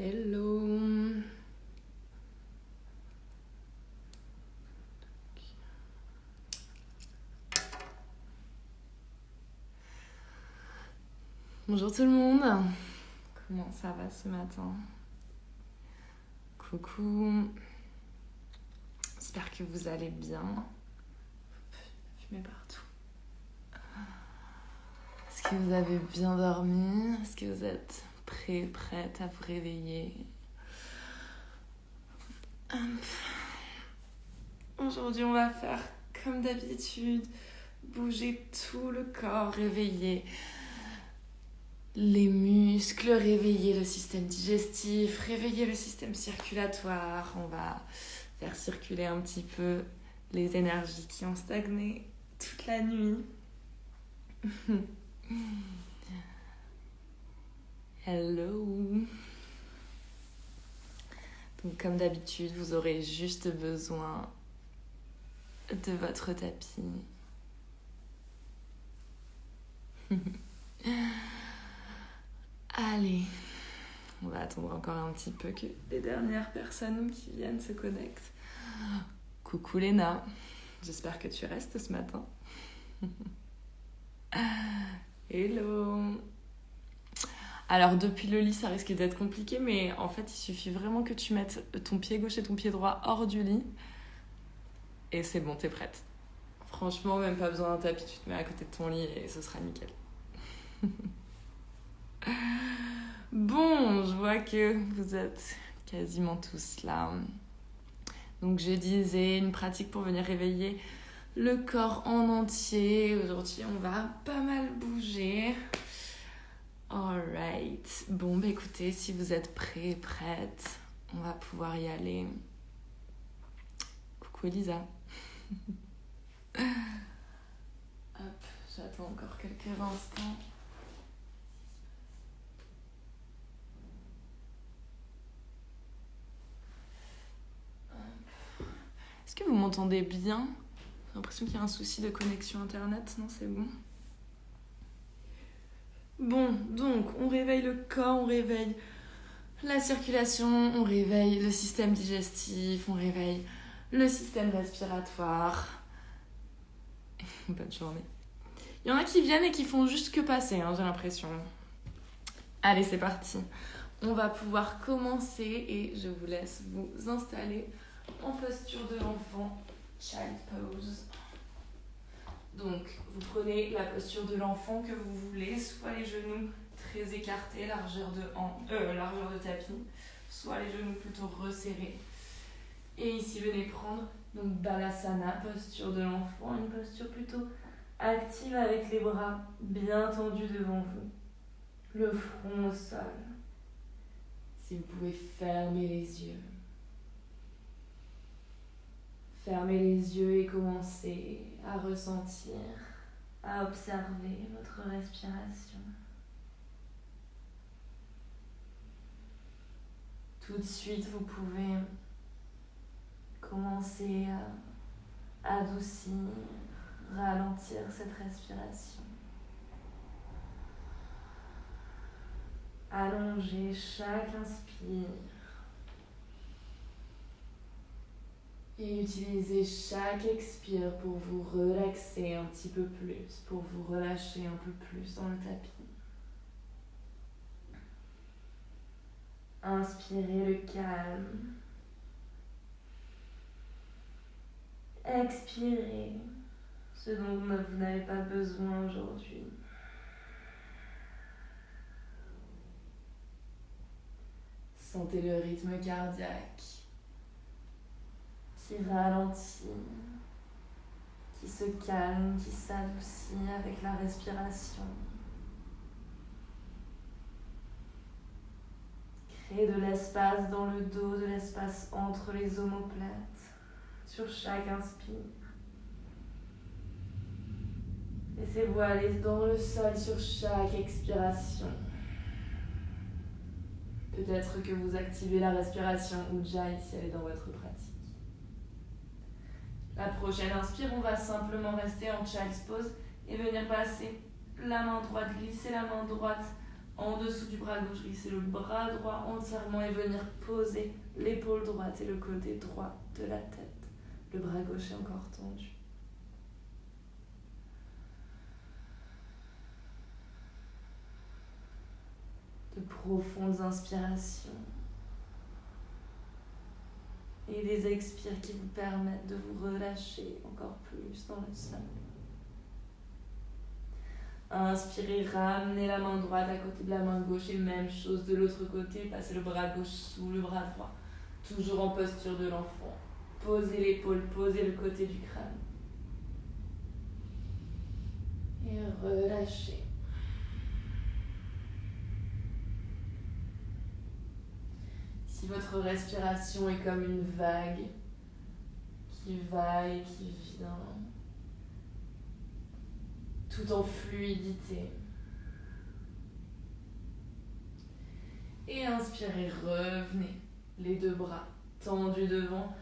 Hello. Bonjour tout le monde. Comment ça va ce matin? Coucou. J'espère que vous allez bien. Fumez partout. Est-ce que vous avez bien dormi? Est-ce que vous êtes prête à vous réveiller? Aujourd'hui, on va faire comme d'habitude, bouger tout le corps, réveiller les muscles, réveiller le système digestif, réveiller le système circulatoire. On va faire circuler un petit peu les énergies qui ont stagné toute la nuit. Hello. Donc comme d'habitude, vous aurez juste besoin de votre tapis. Allez, on va attendre encore un petit peu que les dernières personnes qui viennent se connectent. Coucou Léna, j'espère que tu restes ce matin. Hello. Alors depuis le lit, ça risque d'être compliqué, mais en fait, il suffit vraiment que tu mettes ton pied gauche et ton pied droit hors du lit. Et c'est bon, t'es prête. Franchement, même pas besoin d'un tapis, tu te mets à côté de ton lit et ce sera nickel. Bon, je vois que vous êtes quasiment tous là. Donc je disais, une pratique pour venir réveiller le corps en entier. Aujourd'hui, on va pas mal bouger. Alright. Bon, bah écoutez, si vous êtes prêts, prêtes, on va pouvoir y aller. Coucou Elisa. Hop, j'attends encore quelques instants. Est-ce que vous m'entendez bien? J'ai l'impression qu'il y a un souci de connexion internet. Non, c'est bon. Bon, donc, on réveille le corps, on réveille la circulation, on réveille le système digestif, on réveille le système respiratoire. Bonne journée. Il y en a qui viennent et qui font juste que passer, j'ai l'impression. Allez, c'est parti. On va pouvoir commencer et je vous laisse vous installer en posture de l'enfant, child pose. Donc, vous prenez la posture de l'enfant que vous voulez, soit les genoux très écartés, largeur de tapis, soit les genoux plutôt resserrés. Et ici, venez prendre donc Balasana, posture de l'enfant, une posture plutôt active avec les bras bien tendus devant vous, le front au sol. Si vous pouvez fermer les yeux. Fermez les yeux et commencez à ressentir, à observer votre respiration. Tout de suite, vous pouvez commencer à adoucir, ralentir cette respiration. Allonger chaque inspire. Et utilisez chaque expire pour vous relaxer un petit peu plus, pour vous relâcher un peu plus dans le tapis. Inspirez le calme. Expirez ce dont vous n'avez pas besoin aujourd'hui. Sentez le rythme cardiaque qui ralentit, qui se calme, qui s'adoucit avec la respiration. Créez de l'espace dans le dos, de l'espace entre les omoplates, sur chaque inspire. Laissez-vous aller dans le sol sur chaque expiration. Peut-être que vous activez la respiration Ujjayi si elle est dans votre pratique. La prochaine inspire, on va simplement rester en child's pose et venir passer la main droite, glisser la main droite En dessous du bras gauche, glisser le bras droit entièrement et venir poser l'épaule droite et le côté droit de la tête. Le bras gauche est encore tendu. De profondes inspirations et des expires qui vous permettent de vous relâcher encore plus dans le sol. Inspirez, ramenez la main droite à côté de la main gauche et même chose de l'autre côté, passez le bras gauche sous le bras droit, toujours en posture de l'enfant. Posez l'épaule, posez le côté du crâne et relâchez. Si votre respiration est comme une vague qui va et qui vient, tout en fluidité. Et inspirez, revenez, les deux bras tendus devant,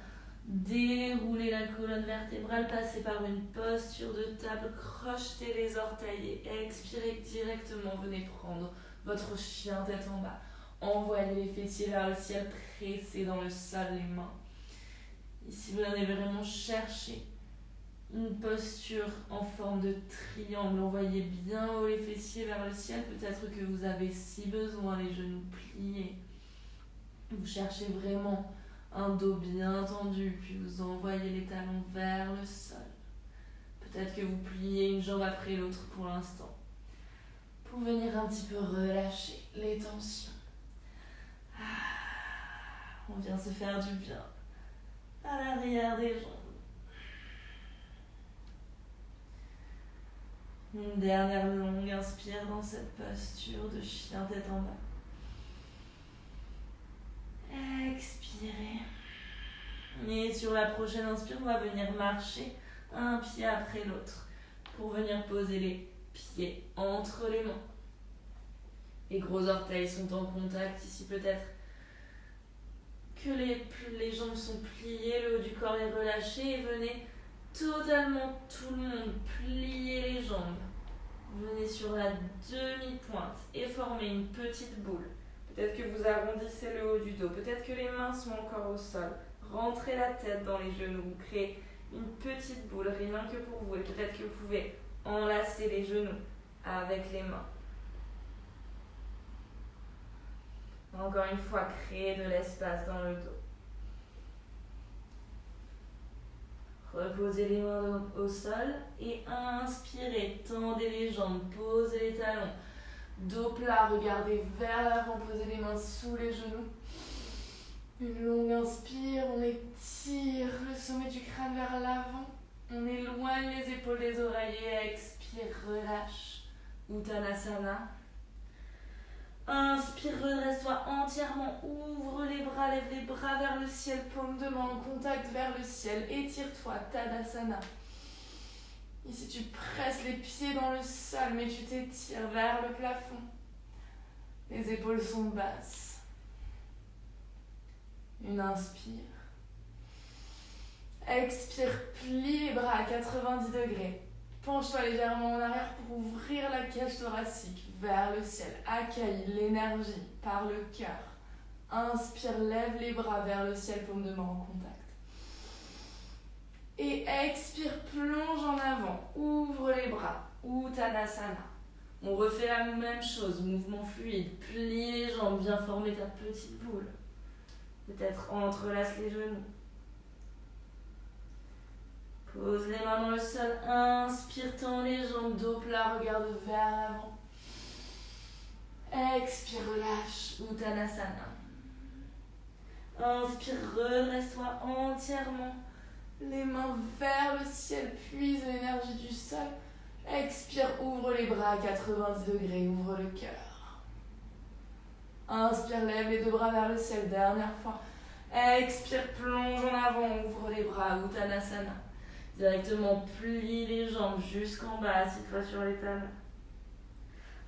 déroulez la colonne vertébrale, passez par une posture de table, crochetez les orteils et expirez directement, venez prendre votre chien tête en bas. Envoyez les fessiers vers le ciel, pressez dans le sol les mains. Ici, vous allez vraiment chercher une posture en forme de triangle. Envoyez bien haut les fessiers vers le ciel. Peut-être que vous avez si besoin les genoux pliés. Vous cherchez vraiment un dos bien tendu, puis vous envoyez les talons vers le sol. Peut-être que vous pliez une jambe après l'autre pour l'instant, pour venir un petit peu relâcher les tensions. On vient se faire du bien à l'arrière des jambes. Une dernière longue inspire dans cette posture de chien tête en bas. Expirez. Et sur la prochaine inspire, on va venir marcher un pied après l'autre pour venir poser les pieds entre les mains. Les gros orteils sont en contact. Ici, peut-être que les jambes sont pliées, le haut du corps est relâché et venez totalement, tout le monde, plier les jambes. Venez sur la demi-pointe et formez une petite boule. Peut-être que vous arrondissez le haut du dos, peut-être que les mains sont encore au sol. Rentrez la tête dans les genoux, vous créez une petite boule, rien que pour vous. Et peut-être que vous pouvez enlacer les genoux avec les mains. Encore une fois, créez de l'espace dans le dos. Reposez les mains au sol et inspirez, tendez les jambes, posez les talons. Dos plat, regardez vers l'avant, posez les mains sous les genoux. Une longue inspire, on étire le sommet du crâne vers l'avant. On éloigne les épaules des oreillers, expire, relâche. Uttanasana. Inspire, redresse-toi entièrement, ouvre les bras, lève les bras vers le ciel, paume de main en contact vers le ciel, étire-toi, Tadasana. Ici tu presses les pieds dans le sol, mais tu t'étires vers le plafond. Les épaules sont basses. Une inspire. Expire, plie les bras à 90 degrés. Penche-toi légèrement en arrière pour ouvrir la cage thoracique vers le ciel. Accueille l'énergie par le cœur. Inspire, lève les bras vers le ciel, paume de main en contact. Et expire, plonge en avant. Ouvre les bras. Uttanasana. On refait la même chose, mouvement fluide. Plie les jambes, viens former ta petite boule. Peut-être entrelace les genoux. Pose les mains dans le sol, inspire, tends les jambes, dos plat, regarde vers l'avant. Expire, relâche, Uttanasana. Inspire, redresse-toi entièrement. Les mains vers le ciel, puise l'énergie du sol. Expire, ouvre les bras à 90 degrés, ouvre le cœur. Inspire, lève les deux bras vers le ciel, dernière fois. Expire, plonge en avant, ouvre les bras, Uttanasana. Directement, plie les jambes jusqu'en bas, assis-toi sur les talons.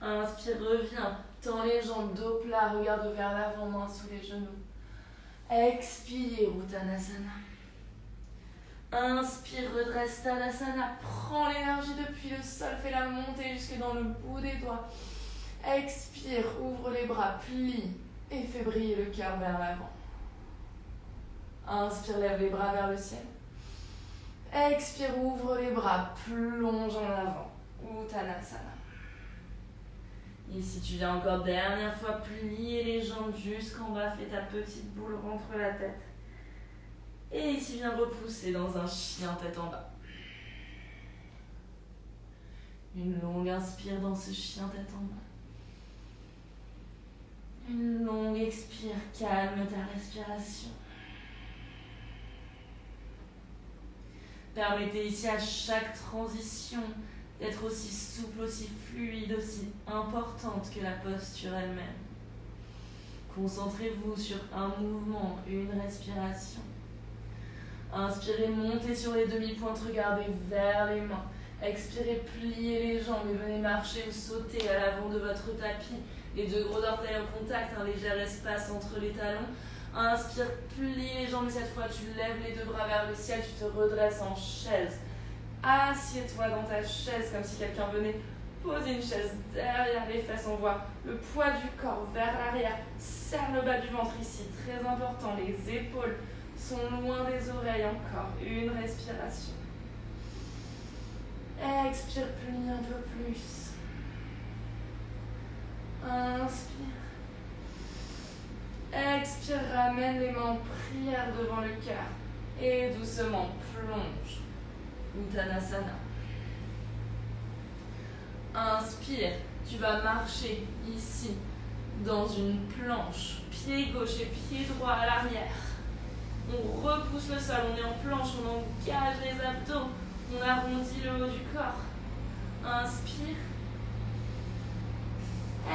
Inspire, reviens, tends les jambes, dos plat, regarde vers l'avant, main sous les genoux. Expire, Uttanasana. Inspire, redresse Tadasana, prends l'énergie depuis le sol, fais-la monter jusque dans le bout des doigts. Expire, ouvre les bras, plie et fais briller le cœur vers l'avant. Inspire, lève les bras vers le ciel. Expire, ouvre les bras, plonge en avant. Uttanasana. Ici, tu viens encore dernière fois plier les jambes jusqu'en bas. Fais ta petite boule, rentre la tête. Et ici, viens repousser dans un chien tête en bas. Une longue inspire dans ce chien tête en bas. Une longue expire, calme ta respiration. Permettez ici à chaque transition d'être aussi souple, aussi fluide, aussi importante que la posture elle-même. Concentrez-vous sur un mouvement, une respiration. Inspirez, montez sur les demi-pointes, regardez vers les mains. Expirez, pliez les jambes et venez marcher ou sauter à l'avant de votre tapis. Les deux gros orteils en contact, un léger espace entre les talons. Inspire, plie les jambes, cette fois tu lèves les deux bras vers le ciel, tu te redresses en chaise. Assieds-toi dans ta chaise comme si quelqu'un venait poser une chaise derrière les fesses. On voit le poids du corps vers l'arrière. Serre le bas du ventre ici, très important. Les épaules sont loin des oreilles encore. Une respiration. Expire, plie un peu plus. Inspire. Expire, ramène les mains en prière devant le cœur. Et doucement plonge. Uttanasana. Inspire, tu vas marcher ici dans une planche, pied gauche et pied droit à l'arrière. On repousse le sol, on est en planche, on engage les abdos, on arrondit le haut du corps. Inspire.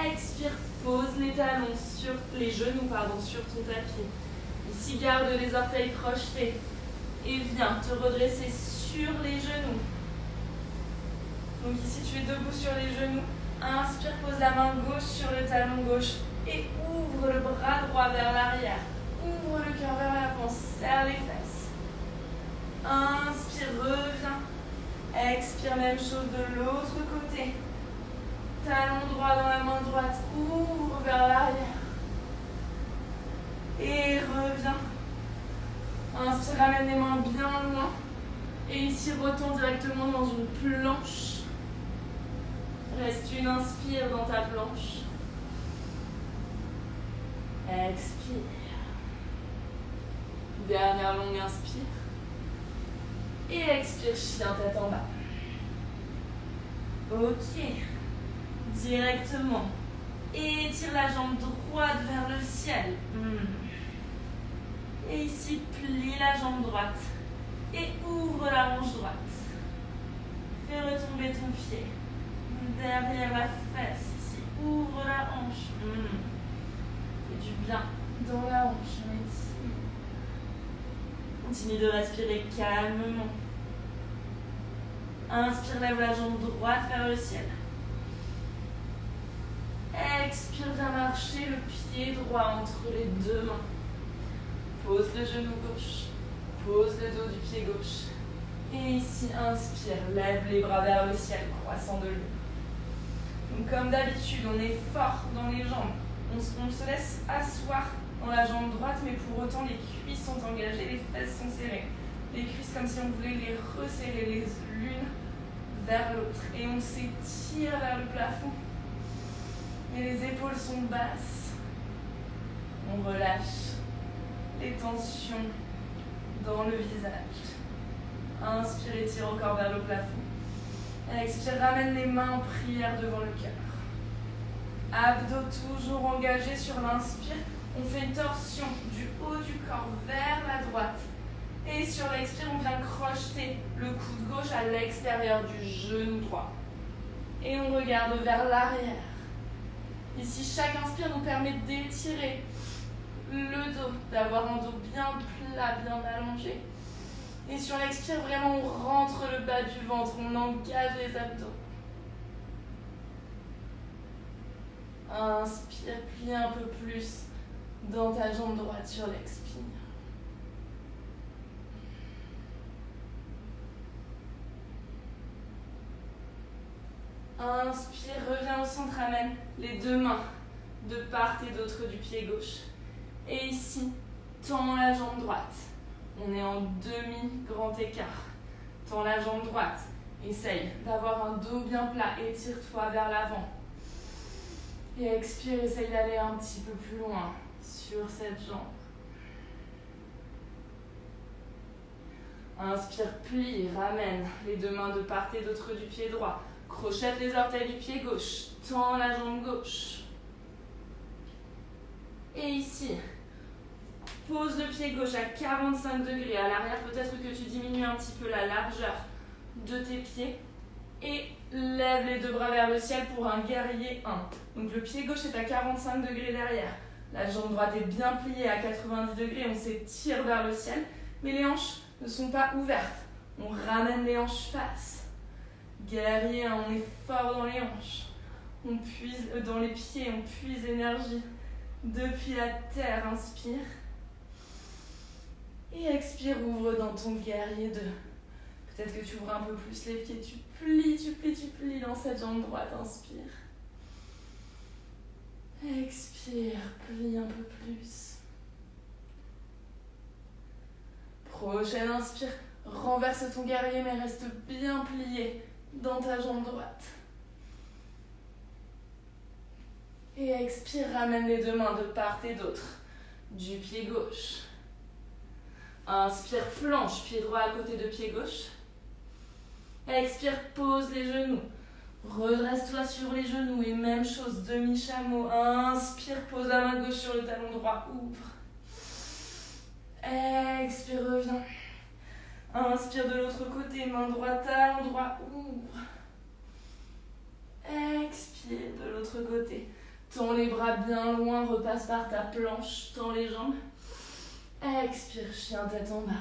Expire, pose les talons sur les genoux, sur ton tapis. Ici, garde les orteils crochetés et viens te redresser sur les genoux. Donc ici, tu es debout sur les genoux. Inspire, pose la main gauche sur le talon gauche et ouvre le bras droit vers l'arrière. Ouvre le cœur vers l'avant, serre les fesses. Inspire, reviens. Expire, même chose de l'autre côté. Talon droit dans la main droite, ouvre vers l'arrière. Et reviens. Inspire, ramène les mains bien loin. Et ici, retourne directement dans une planche. Reste une inspire dans ta planche. Expire. Dernière longue inspire. Et expire, chien tête en bas. Ok. Directement. Étire la jambe droite vers le ciel. Et ici, plie la jambe droite. Et ouvre la hanche droite. Fais retomber ton pied. Derrière la fesse. Ici, ouvre la hanche. Fais du bien dans la hanche. Continue de respirer calmement. Inspire, lève la jambe droite vers le ciel. Expire, viens marcher le pied droit entre les deux mains. Pose le genou gauche. Pose le dos du pied gauche. Et ici, inspire, lève les bras vers le ciel, croissant de l'eau. Donc comme d'habitude, on est fort dans les jambes. On se laisse asseoir dans la jambe droite, mais pour autant, les cuisses sont engagées, les fesses sont serrées. Les cuisses comme si on voulait les resserrer les l'une vers l'autre. Et on s'étire vers le plafond. Et les épaules sont basses. On relâche les tensions dans le visage. Inspire, étire encore vers le plafond. Expire, ramène les mains en prière devant le cœur. Abdos toujours engagés sur l'inspire. On fait une torsion du haut du corps vers la droite. Et sur l'expire, on vient crocheter le coude gauche à l'extérieur du genou droit. Et on regarde vers l'arrière. Ici, chaque inspire nous permet d'étirer le dos, d'avoir un dos bien plat, bien allongé. Et sur l'expire, vraiment, on rentre le bas du ventre, on engage les abdos. Inspire, plie un peu plus dans ta jambe droite sur l'expire. Inspire, reviens au centre, ramène les deux mains de part et d'autre du pied gauche. Et ici, tends la jambe droite. On est en demi-grand écart. Tends la jambe droite. Essaye d'avoir un dos bien plat. Étire-toi vers l'avant. Et expire, essaye d'aller un petit peu plus loin sur cette jambe. Inspire, plie, ramène les deux mains de part et d'autre du pied droit. Crochette les orteils du pied gauche. Tends la jambe gauche. Et ici, pose le pied gauche à 45 degrés à l'arrière. Peut-être que tu diminues un petit peu la largeur de tes pieds. Et lève les deux bras vers le ciel pour un guerrier 1. Donc le pied gauche est à 45 degrés derrière. La jambe droite est bien pliée à 90 degrés. On s'étire vers le ciel. Mais les hanches ne sont pas ouvertes. On ramène les hanches face. Guerrier 1, on est fort dans les hanches. On puise dans les pieds, on puise l'énergie depuis la terre. Inspire. Et expire, ouvre dans ton guerrier 2. Peut-être que tu ouvres un peu plus les pieds. Tu plies dans cette jambe droite. Inspire. Expire, plie un peu plus. Prochaine inspire. Renverse ton guerrier mais reste bien plié dans ta jambe droite. Et expire, ramène les deux mains de part et d'autre du pied gauche. Inspire, planche, pied droit à côté de pied gauche. Expire, pose les genoux. Redresse-toi sur les genoux et même chose, demi-chameau. Inspire, pose la main gauche sur le talon droit, ouvre. Expire, reviens. Inspire de l'autre côté, main droite, talon droit, ouvre. Expire de l'autre côté. Tends les bras bien loin, repasse par ta planche, tends les jambes. Expire, chien tête en bas.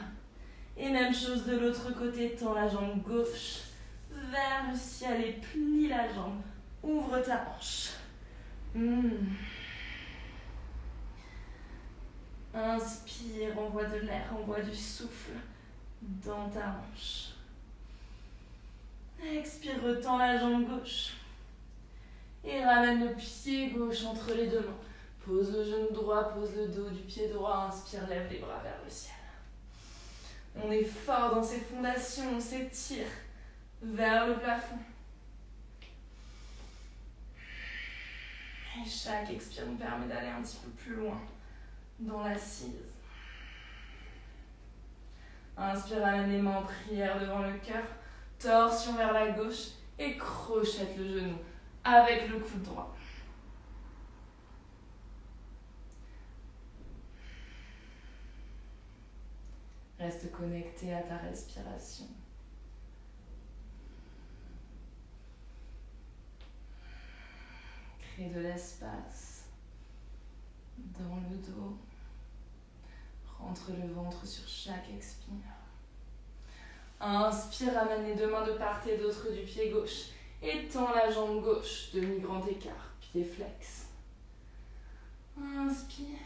Et même chose de l'autre côté, tends la jambe gauche vers le ciel et plie la jambe. Ouvre ta hanche. Inspire, envoie de l'air, envoie du souffle dans ta hanche. Expire, retends la jambe gauche. Et ramène le pied gauche entre les deux mains. Pose le genou droit, pose le dos du pied droit. Inspire, lève les bras vers le ciel. On est fort dans ces fondations, on s'étire vers le plafond. Et chaque expire nous permet d'aller un petit peu plus loin dans l'assise. Inspire, ramène les mains en prière devant le cœur. Torsion vers la gauche et crochette le genou avec le coude droit. Reste connecté à ta respiration. Crée de l'espace dans le dos. Rentre le ventre sur chaque expire. Inspire, ramène les deux mains de part et d'autre du pied gauche. Étends la jambe gauche, demi-grand écart, pied flex. Inspire.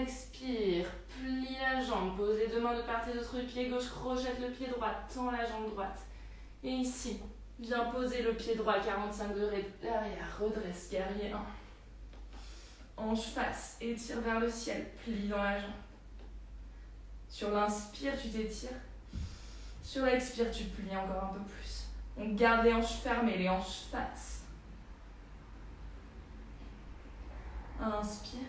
Expire, plie la jambe, pose les deux mains de part et d'autre du pied gauche, crochette le pied droit, tends la jambe droite. Et ici, viens poser le pied droit à 45 degrés derrière, redresse, guerrier 1. Hanche face, étire vers le ciel, plie dans la jambe. Sur l'inspire, tu t'étires. Sur l'expire, tu plies encore un peu plus. On garde les hanches fermées, les hanches face. Inspire.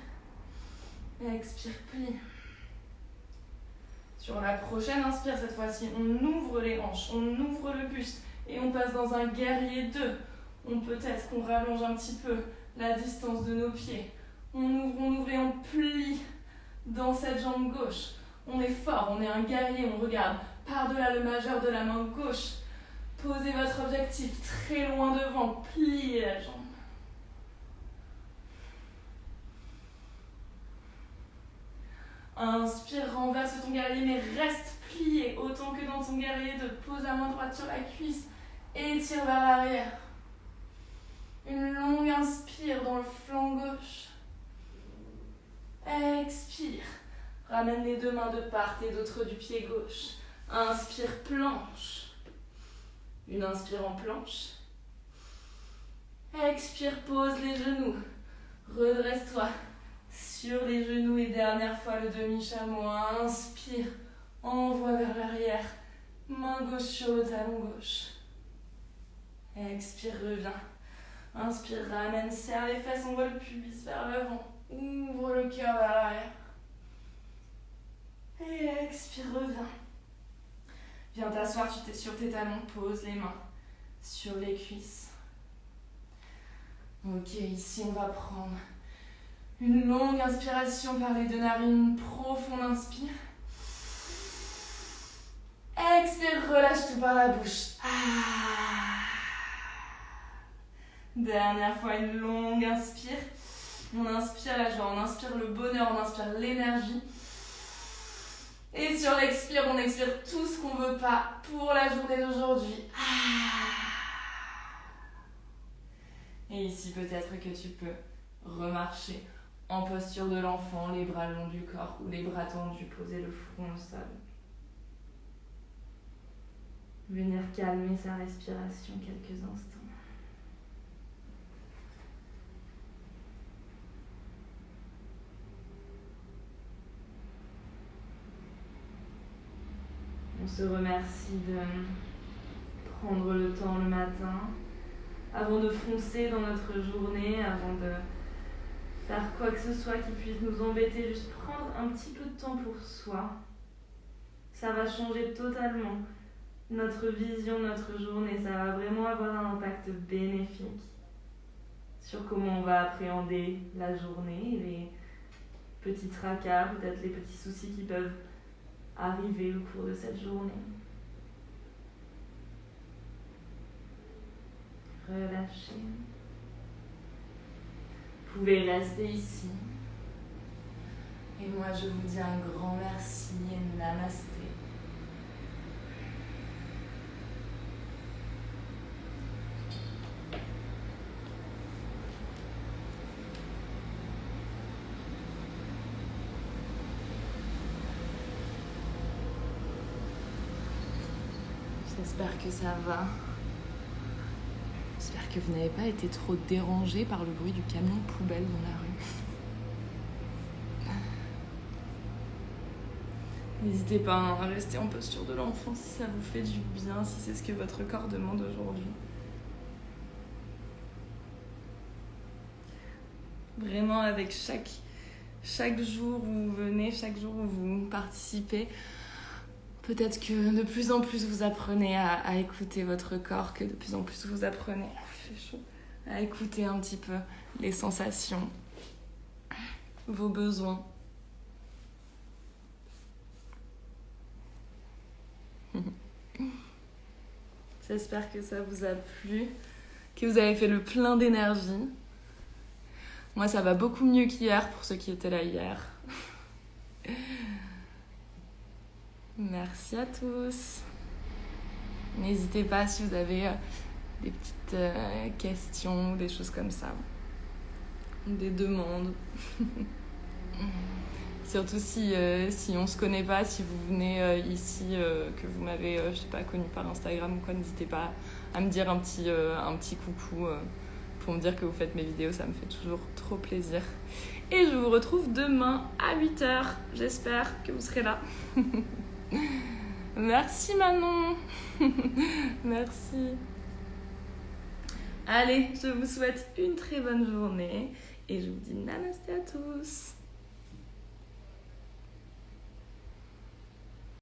Expire, plie. Sur la prochaine inspire, cette fois-ci, on ouvre les hanches, on ouvre le buste et on passe dans un guerrier 2. Peut-être qu'on rallonge un petit peu la distance de nos pieds. On ouvre et on plie dans cette jambe gauche. On est fort, on est un guerrier, on regarde par-delà le majeur de la main gauche. Posez votre objectif très loin devant, pliez la jambe. Inspire, renverse ton guerrier, mais reste plié autant que dans ton guerrier 2. Pose la main droite sur la cuisse et tire vers l'arrière. Une longue inspire dans le flanc gauche. Expire. Ramène les deux mains de part et d'autre du pied gauche. Inspire, planche. Une inspire en planche. Expire, pose les genoux. Redresse-toi sur les genoux et dernière fois le demi-chameau. Inspire, envoie vers l'arrière. Main gauche sur le talon gauche. Expire, reviens. Inspire, ramène, serre les fesses, envoie le pubis vers l'avant. Ouvre le cœur vers l'arrière. Et expire, reviens. Viens t'asseoir sur tes talons, pose les mains sur les cuisses. Ok, ici on va prendre une longue inspiration par les deux narines, profonde inspire. Expire, relâche tout par la bouche. Dernière fois, une longue inspire. On inspire la joie, on inspire le bonheur, on inspire l'énergie. Et sur l'expire, on expire tout ce qu'on ne veut pas pour la journée d'aujourd'hui. Et ici, peut-être que tu peux remarcher en posture de l'enfant, les bras le long du corps ou les bras tendus, poser le front au sol. Venir calmer sa respiration quelques instants. On se remercie de prendre le temps le matin avant de foncer dans notre journée, avant de faire quoi que ce soit qui puisse nous embêter, juste prendre un petit peu de temps pour soi. Ça va changer totalement notre vision, notre journée. Ça va vraiment avoir un impact bénéfique sur comment on va appréhender la journée, les petits tracas, peut-être les petits soucis qui peuvent arriver au cours de cette journée. Relâchez. Vous pouvez rester ici. Et moi, je vous dis un grand merci et namasté. J'espère que ça va. J'espère que vous n'avez pas été trop dérangés par le bruit du camion poubelle dans la rue. N'hésitez pas à rester en posture de l'enfant si ça vous fait du bien, si c'est ce que votre corps demande aujourd'hui. Vraiment, avec chaque jour où vous venez, chaque jour où vous participez, peut-être que de plus en plus vous apprenez à écouter votre corps, que de plus en plus vous apprenez, il fait chaud, à écouter un petit peu les sensations, vos besoins. J'espère que ça vous a plu, que vous avez fait le plein d'énergie. Moi, ça va beaucoup mieux qu'hier pour ceux qui étaient là hier. Merci à tous. N'hésitez pas si vous avez des petites questions, des choses comme ça, des demandes. Surtout si on se connaît pas, si vous venez ici, que vous m'avez, je sais pas, connu par Instagram ou quoi, n'hésitez pas à me dire un petit coucou pour me dire que vous faites mes vidéos, ça me fait toujours trop plaisir. Et je vous retrouve demain à 8h, j'espère que vous serez là. Merci Manon. Merci. Allez, je vous souhaite une très bonne journée et je vous dis namasté à tous.